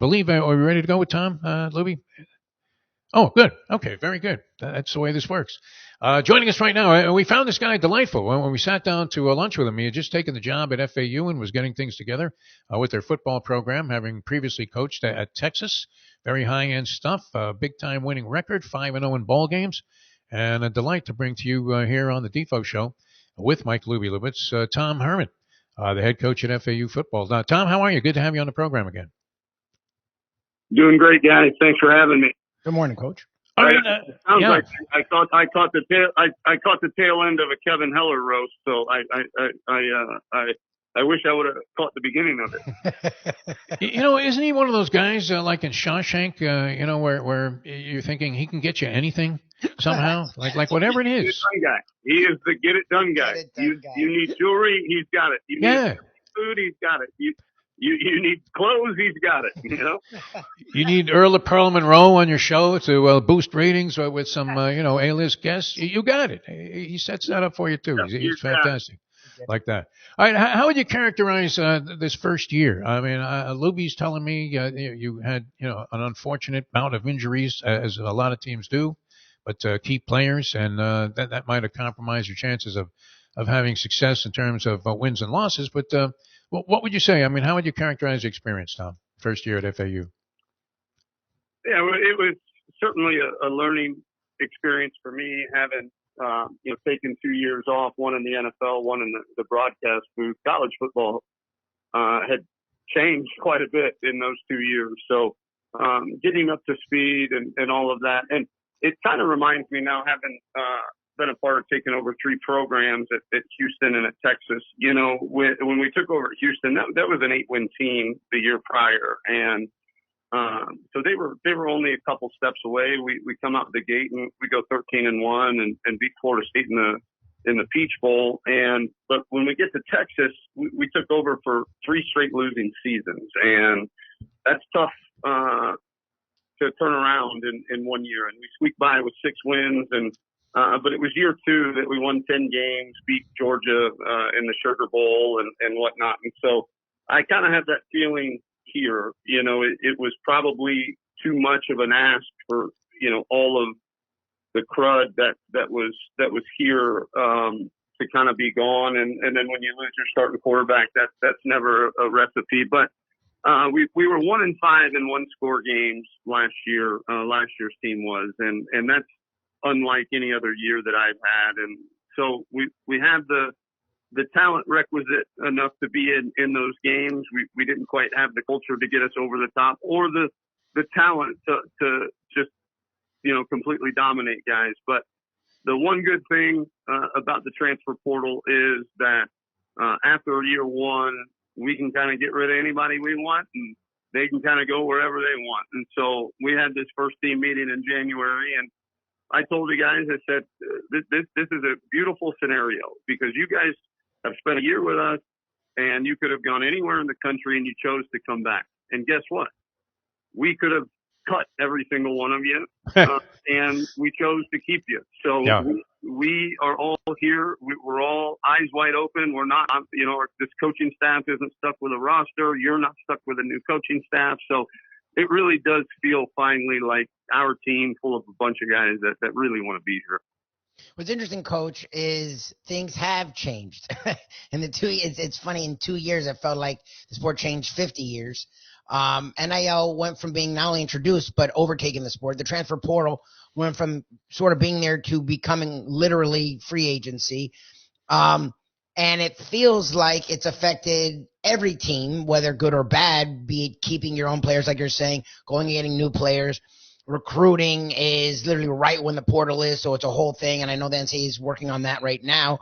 believe, are we ready to go with Tom, Lubie? Oh, good. Okay, very good. That's the way this works. Joining us right now, we found this guy delightful. When we sat down to lunch with him, he had just taken the job at FAU and was getting things together with their football program, having previously coached at Texas. Very high-end stuff, big-time winning record, 5-0 in ball games, and a delight to bring to you here on the Defo Show with Mike Lubie. Tom Herman, the head coach at FAU football. Tom, how are you? Good to have you on the program again. Doing great, guys. Thanks for having me. Good morning, Coach. All right, sounds like I caught the tail end of a Kevin Heller roast, so I wish I would have caught the beginning of it. Isn't he one of those guys like in Shawshank? Where you're thinking he can get you anything somehow, like whatever it is. He is the get it done guy. You need jewelry, he's got it. You need food, he's got it. You need clothes, he's got it, You need Earl of Pearl Monroe on your show to boost ratings with some, A-list guests. You got it. He sets that up for you, too. He's fantastic. Like that. All right, how would you characterize this first year? I mean, Lubie's telling me you had, an unfortunate bout of injuries, as a lot of teams do, but key players, and that might have compromised your chances of having success in terms of wins and losses, but what would you say? I mean, how would you characterize the experience, Tom, first year at FAU? Yeah, it was certainly a learning experience for me, having taken 2 years off, one in the NFL, one in the broadcast booth. College football had changed quite a bit in those 2 years. So getting up to speed and all of that. And it kind of reminds me now, having been a part of taking over 3 programs at Houston and at Texas. When we took over at Houston, that was an 8-win team the year prior, and so they were only a couple steps away. We come out the gate and we go 13-1 and beat Florida State in the Peach Bowl. But when we get to Texas, we took over for 3 straight losing seasons, and that's tough to turn around in 1 year. And we squeaked by with 6 wins and. But it was year 2 that we won 10 games, beat Georgia in the Sugar Bowl and whatnot. And so I kind of have that feeling here. It was probably too much of an ask for all of the crud that was here to kind of be gone. And then when you lose your starting quarterback, that's never a recipe. But we were 1-5 in 1-score games last year. Last year's team was, and that's unlike any other year that I've had. And so we have the talent requisite enough to be in those games. We didn't quite have the culture to get us over the top, or the talent to just, completely dominate guys. But the one good thing about the transfer portal is that after year 1, we can kind of get rid of anybody we want, and they can kind of go wherever they want. And so we had this first team meeting in January, and I told the guys, I said, this is a beautiful scenario, because you guys have spent a year with us, and you could have gone anywhere in the country and you chose to come back. And guess what? We could have cut every single one of you, and we chose to keep you. So we are all here. We're all eyes wide open. We're not, this coaching staff isn't stuck with a roster. You're not stuck with a new coaching staff. So it really does feel finally like our team full of a bunch of guys that really want to be here. What's interesting, Coach, is things have changed. It's funny, in 2 years, it felt like the sport changed 50 years. NIL went from being not only introduced, but overtaking the sport. The transfer portal went from sort of being there to becoming literally free agency. And it feels like it's affected every team, whether good or bad, be it keeping your own players, like you're saying, going and getting new players. Recruiting is literally right when the portal is, so it's a whole thing. And I know the NCAA is working on that right now.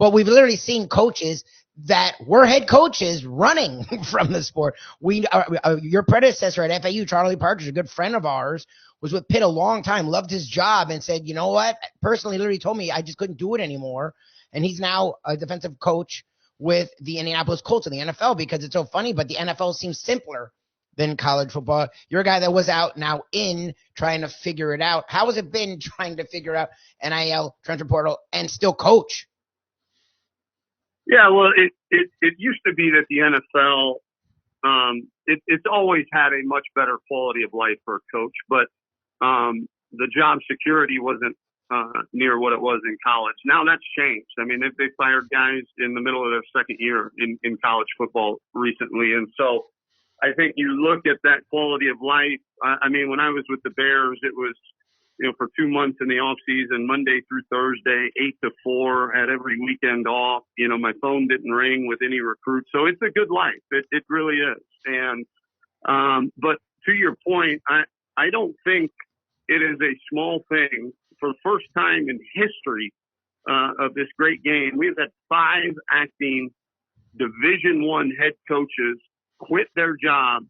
But we've literally seen coaches that were head coaches running from the sport. Your predecessor at FAU, Charlie Partridge, a good friend of ours, was with Pitt a long time, loved his job, and said, you know what? Personally, literally told me I just couldn't do it anymore. And he's now a defensive coach with the Indianapolis Colts in the NFL, because it's so funny, but the NFL seems simpler than college football. You're a guy that was out, now in, trying to figure it out. How has it been trying to figure out NIL, transfer portal, and still coach? Yeah, well, it used to be that the NFL it's always had a much better quality of life for a coach, but the job security wasn't near what it was in college. Now that's changed. I mean, they fired guys in the middle of their second year in college football recently, and so I think you look at that quality of life. I mean, when I was with the Bears, it was, for 2 months in the off season, Monday through Thursday, 8 to 4, had every weekend off. My phone didn't ring with any recruits. So it's a good life. It really is. And, but to your point, I don't think it is a small thing. For the first time in history, of this great game, we've had 5 acting Division I head coaches quit their job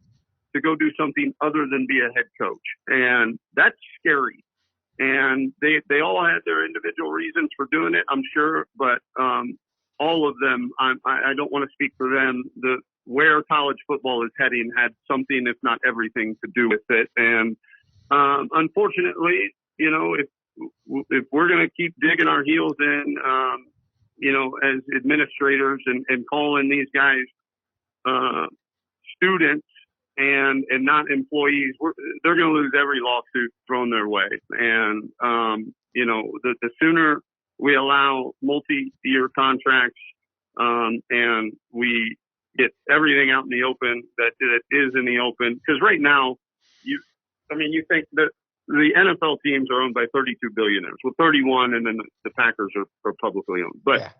to go do something other than be a head coach. And that's scary. And they all had their individual reasons for doing it, I'm sure, but all of them, I don't want to speak for them. Where college football is heading had something, if not everything, to do with it. And unfortunately, if we're going to keep digging our heels in, as administrators and calling these guys students and not employees, they're going to lose every lawsuit thrown their way. And, the sooner we allow multi-year contracts, and we get everything out in the open that is in the open. Because right now, you think that the NFL teams are owned by 32 billionaires. Well, 31, and then the Packers are publicly owned. But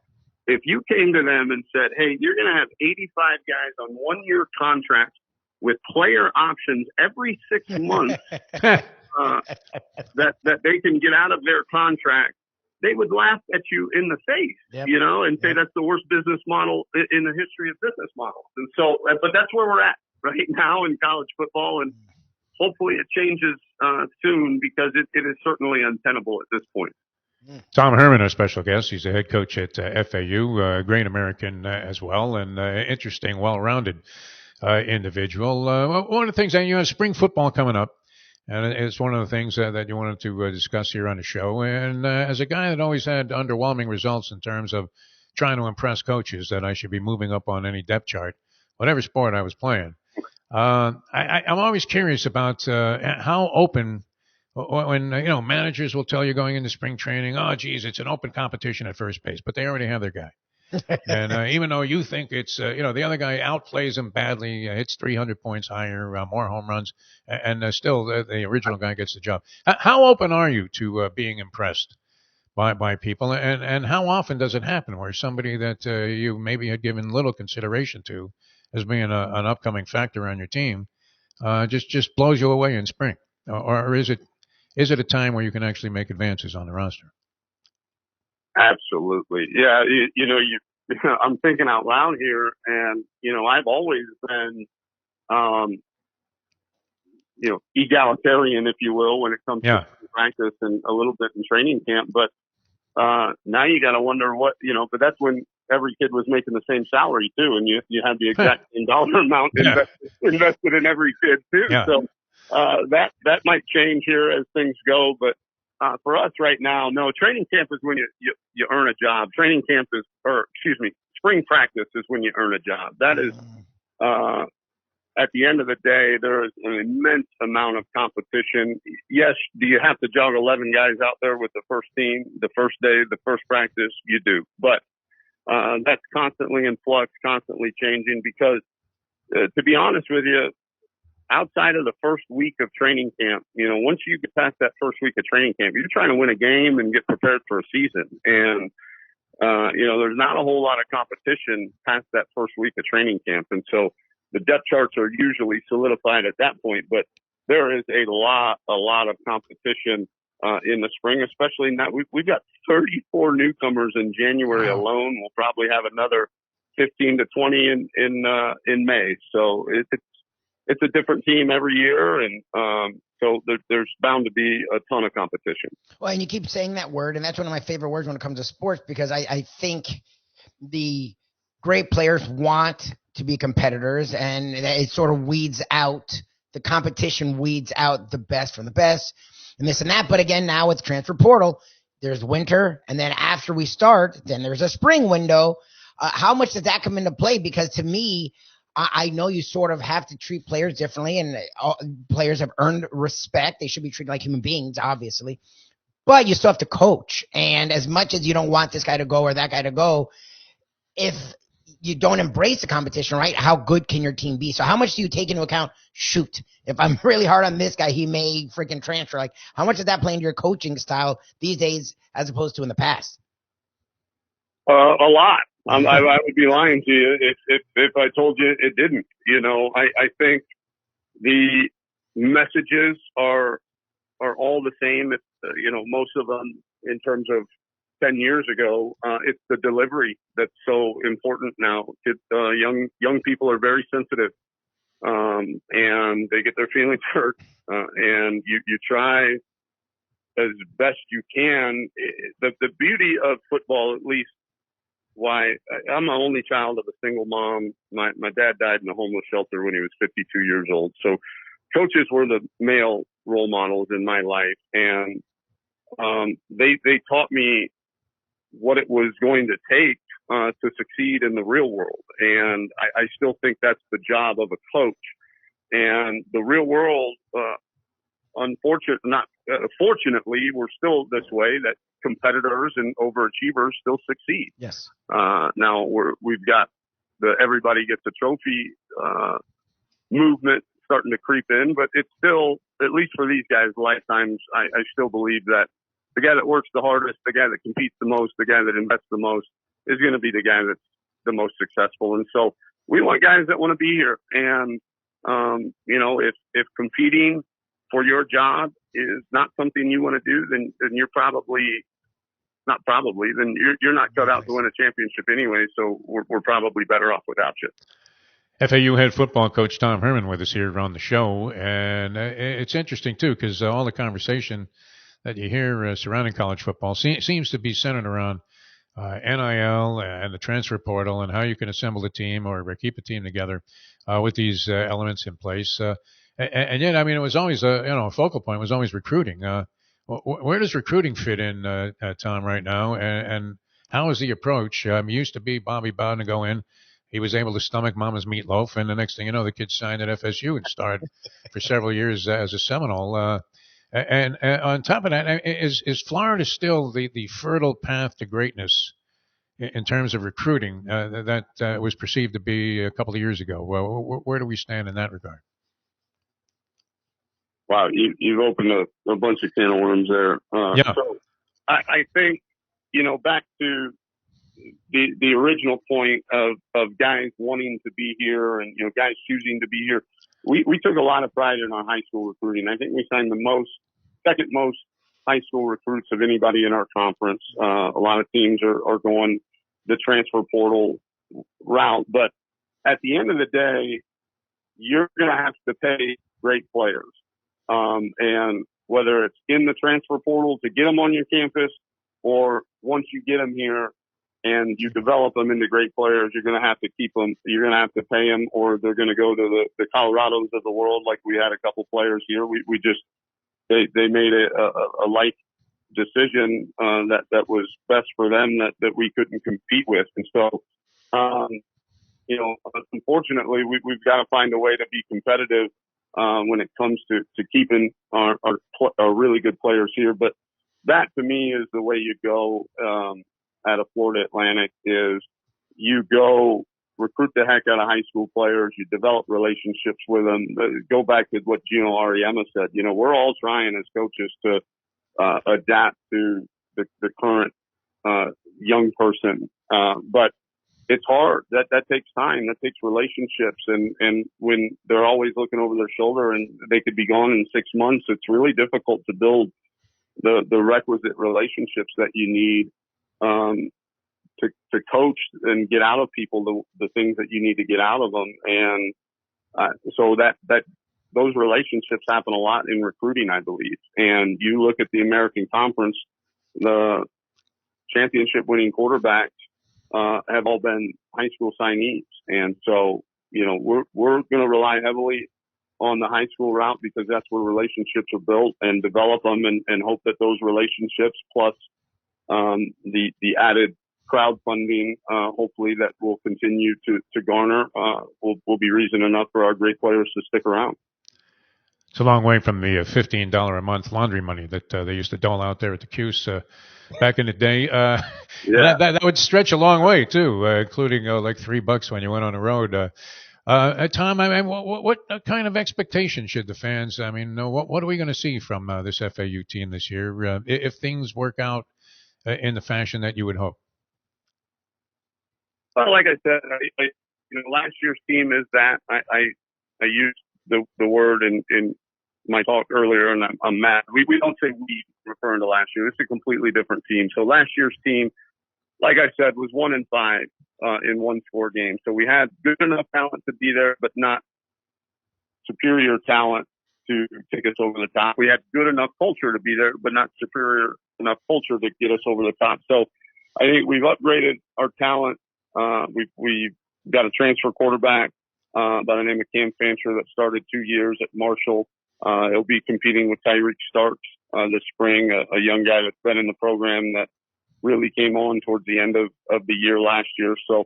if you came to them and said, hey, you're going to have 85 guys on 1-year contracts with player options every 6 months that they can get out of their contract, they would laugh at you in the face, and say that's the worst business model in the history of business models. And so, but that's where we're at right now in college football, and hopefully it changes soon, because it is certainly untenable at this point. Tom Herman, our special guest. He's the head coach at FAU, great American as well, and interesting, well-rounded individual. One of the things, and you have spring football coming up, and it's one of the things that you wanted to discuss here on the show. And as a guy that always had underwhelming results in terms of trying to impress coaches, that I should be moving up on any depth chart, whatever sport I was playing. I'm always curious about how open, when managers will tell you going into spring training, oh, geez, it's an open competition at first base, but they already have their guy. And even though you think it's, the other guy outplays him badly, hits 300 points higher, more home runs, and still the original guy gets the job. How open are you to being impressed by people? And how often does it happen where somebody that you maybe had given little consideration to as being an upcoming factor on your team just blows you away in spring? Or is it a time where you can actually make advances on the roster? Absolutely. Yeah. I'm thinking out loud here, and, I've always been, egalitarian, if you will, when it comes to practice and a little bit in training camp. But now you got to wonder but that's when every kid was making the same salary too, and you had the exact same dollar amount invested in every kid too. Yeah. So that might change here as things go, but for us right now, no. Training camp is when you earn a job. Spring practice is when you earn a job. That is, at the end of the day, there is an immense amount of competition. Yes, do you have to jog 11 guys out there with the first team, the first day, the first practice? You do. But that's constantly in flux, constantly changing, because to be honest with you, outside of the first week of training camp, once you get past that first week of training camp, you're trying to win a game and get prepared for a season. And, there's not a whole lot of competition past that first week of training camp. And so the depth charts are usually solidified at that point, but there is a lot of competition in the spring, especially now. We've got 34 newcomers in January alone. We'll probably have another 15 to 20 in May. So it's a different team every year, and so there's bound to be a ton of competition. Well, and you keep saying that word, and that's one of my favorite words when it comes to sports, because I think the great players want to be competitors, and it sort of weeds out, the competition weeds out the best from the best, and this and that. But again, now with transfer portal, there's winter, and then after we start, then there's a spring window. How much does that come into play? Because to me, I know you sort of have to treat players differently, and players have earned respect. They should be treated like human beings, obviously. But you still have to coach. And as much as you don't want this guy to go or that guy to go, if you don't embrace the competition, right, how good can your team be? So how much do you take into account, shoot, if I'm really hard on this guy, he may freaking transfer. Like, how much does that play into your coaching style these days as opposed to in the past? A lot. I would be lying to you if I told you it didn't. I think the messages are all the same. It's, most of them in terms of 10 years ago, it's the delivery that's so important now. Young people are very sensitive, and they get their feelings hurt, and you try as best you can. The beauty of football, at least, why I'm the only child of a single mom. My dad died in a homeless shelter when he was 52 years old. So coaches were the male role models in my life, and they taught me what it was going to take to succeed in the real world. And I still think that's the job of a coach. And the real world, fortunately, we're still this way, that competitors and overachievers still succeed. Yes. Now we've got the everybody gets a trophy movement starting to creep in, but it's still, at least for these guys' lifetimes, I still believe that the guy that works the hardest, the guy that competes the most, the guy that invests the most is going to be the guy that's the most successful. And so we want guys that want to be here. And, if competing for your job is not something you want to do, then you're you're not cut out to win a championship anyway. So we're probably better off without you. FAU head football coach Tom Herman with us here on the show. And it's interesting, too, because all the conversation that you hear surrounding college football seems to be centered around NIL and the transfer portal and how you can assemble a team or keep a team together with these elements in place. And yet, I mean, it was always a focal point was always recruiting. Where does recruiting fit in, Tom, right now? And how is the approach? It used to be Bobby Bowden to go in. He was able to stomach Mama's meatloaf, and the next thing you know, the kid signed at FSU and started for several years as a Seminole. And on top of that, is Florida still the fertile path to greatness in terms of recruiting that was perceived to be a couple of years ago? Well, where do we stand in that regard? Wow, you've opened a bunch of can of worms there. Yeah. So I think, back to the original point of guys wanting to be here and, guys choosing to be here. We took a lot of pride in our high school recruiting. I think we signed the second most high school recruits of anybody in our conference. A lot of teams are going the transfer portal route, but at the end of the day, you're going to have to pay great players. And whether it's in the transfer portal to get them on your campus, or once you get them here and you develop them into great players, you're going to have to keep them. You're going to have to pay them, or they're going to go to the Colorados of the world. Like we had a couple players here. They made a like decision that was best for them that we couldn't compete with. And so, unfortunately, we've got to find a way to be competitive when it comes to keeping our really good players here. But that, to me, is the way you go at a Florida Atlantic. Is you go recruit the heck out of high school players, you develop relationships with them. Go back to what Gino Ariema said. We're all trying as coaches to adapt to the current young person, but it's hard. That takes time. That takes relationships. And when they're always looking over their shoulder and they could be gone in 6 months, it's really difficult to build the requisite relationships that you need to coach and get out of people the things that you need to get out of them. And so that those relationships happen a lot in recruiting, I believe. And you look at the American Conference, the championship winning quarterbacks have all been high school signees. And so, we're going to rely heavily on the high school route because that's where relationships are built, and develop them and hope that those relationships plus the added crowdfunding, hopefully that will continue to garner, will be reason enough for our great players to stick around. It's a long way from the $15 a month laundry money that they used to dole out there at the Cuse back in the day. That would stretch a long way too, including like $3 when you went on the road. Tom, I mean, what kind of expectation should the fans? I mean, what are we going to see from this FAU team this year if things work out in the fashion that you would hope? Well, like I said, last year's team is that I used the word in my talk earlier, and I'm mad. We don't say we referring to last year. It's a completely different team. So last year's team, like I said, was 1-5 in 1-score games. So we had good enough talent to be there, but not superior talent to take us over the top. We had good enough culture to be there, but not superior enough culture to get us over the top. So I think we've upgraded our talent. We've got a transfer quarterback by the name of Cam Fancher that started 2 years at Marshall. He'll be competing with Tyreek Starks this spring, a young guy that's been in the program that really came on towards the end of the year last year. So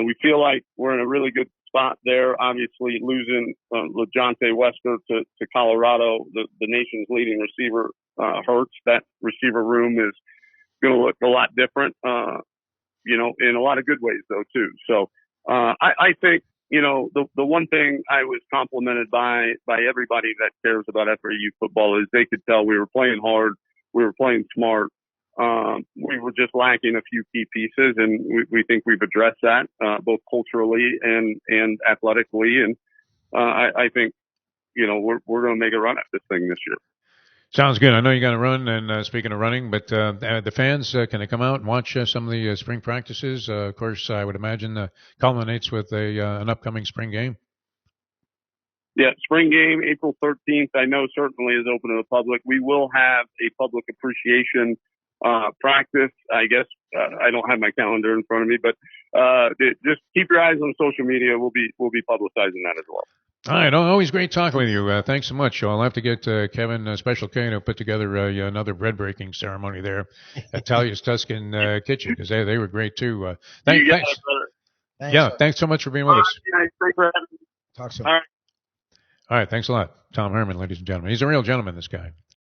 we feel like we're in a really good spot there. Obviously, losing LeJohntay Wester to Colorado, the nation's leading receiver, hurts. That receiver room is going to look a lot different, in a lot of good ways, though, too. So I think, the one thing I was complimented by everybody that cares about FAU football is they could tell we were playing hard, we were playing smart. We were just lacking a few key pieces, and we think we've addressed that both culturally and athletically. And I think, we're going to make a run at this thing this year. Sounds good. I know you got to run, and speaking of running, but the fans, can they come out and watch some of the spring practices? Of course, I would imagine culminates with an upcoming spring game. Yeah, spring game, April 13th, I know certainly is open to the public. We will have a public appreciation practice. I guess I don't have my calendar in front of me, but just keep your eyes on social media. We'll be publicizing that as well. All right. Always great talking with you. Thanks so much. I'll have to get Kevin Special K to put together another bread breaking ceremony there at Talia's Tuscan Kitchen, because they were great too. Thanks. Thanks so much for being with us. Thanks for having me. Talk soon. All right. All right. Thanks a lot. Tom Herman, ladies and gentlemen. He's a real gentleman, this guy.